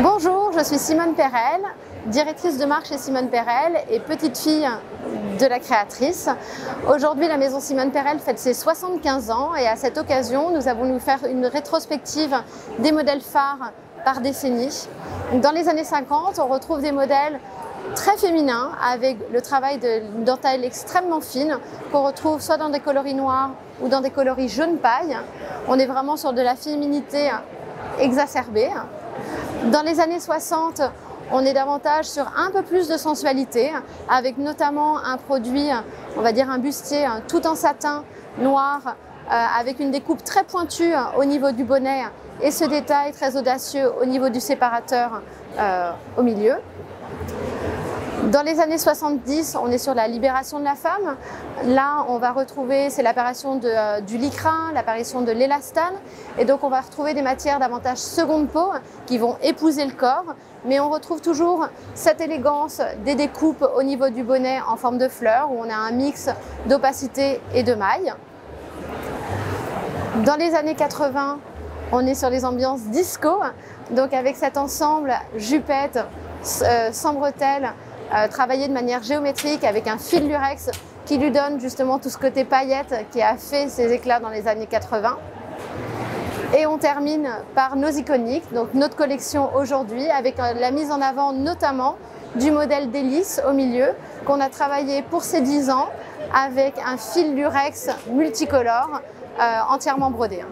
Bonjour, je suis Simone Perel, directrice de marque chez Simone Perel et petite fille de la créatrice. Aujourd'hui, la maison Simone Perel fête ses 75 ans et à cette occasion, nous avons voulu faire une rétrospective des modèles phares par décennie. Dans les années 50, on retrouve des modèles très féminins avec le travail d'une dentelle extrêmement fine qu'on retrouve soit dans des coloris noirs ou dans des coloris jaune paille. On est vraiment sur de la féminité exacerbée. Dans les années 60, on est davantage sur un peu plus de sensualité, avec notamment un produit, on va dire un bustier tout en satin noir, avec une découpe très pointue au niveau du bonnet et ce détail très audacieux au niveau du séparateur au milieu. Dans les années 70, on est sur la libération de la femme. Là, on va retrouver, c'est l'apparition du lycra, l'apparition de l'élastane. Et donc, on va retrouver des matières davantage seconde peau qui vont épouser le corps. Mais on retrouve toujours cette élégance des découpes au niveau du bonnet en forme de fleurs, où on a un mix d'opacité et de mailles. Dans les années 80, on est sur les ambiances disco. Donc, avec cet ensemble jupette, sans bretelles, travaillé de manière géométrique avec un fil lurex qui lui donne justement tout ce côté paillette qui a fait ses éclats dans les années 80. Et on termine par nos iconiques, donc notre collection aujourd'hui avec la mise en avant notamment du modèle d'hélice au milieu qu'on a travaillé pour ses 10 ans avec un fil lurex multicolore entièrement brodé.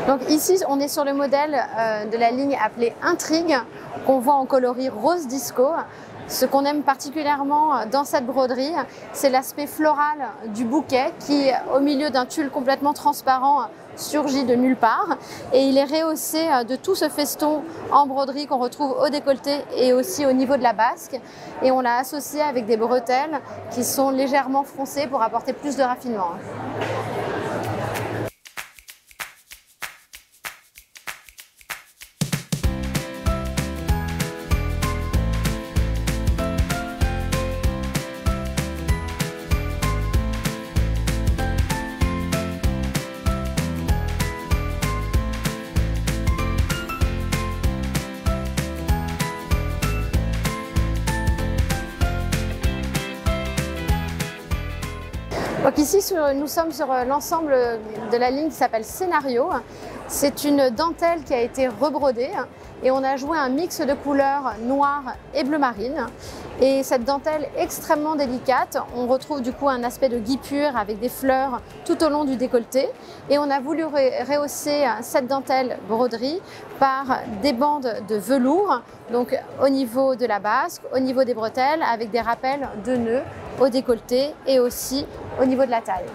Donc ici, on est sur le modèle de la ligne appelée Intrigue, qu'on voit en coloris rose disco. Ce qu'on aime particulièrement dans cette broderie, c'est l'aspect floral du bouquet qui, au milieu d'un tulle complètement transparent, surgit de nulle part. Et il est rehaussé de tout ce feston en broderie qu'on retrouve au décolleté et aussi au niveau de la basque. Et on l'a associé avec des bretelles qui sont légèrement froncées pour apporter plus de raffinement. Donc ici, nous sommes sur l'ensemble de la ligne qui s'appelle Scénario. C'est une dentelle qui a été rebrodée et on a joué un mix de couleurs noire et bleu marine. Et cette dentelle extrêmement délicate, on retrouve du coup un aspect de guipure avec des fleurs tout au long du décolleté. Et on a voulu rehausser cette dentelle broderie par des bandes de velours, donc au niveau de la basque, au niveau des bretelles, avec des rappels de nœuds au décolleté et aussi au niveau de la taille.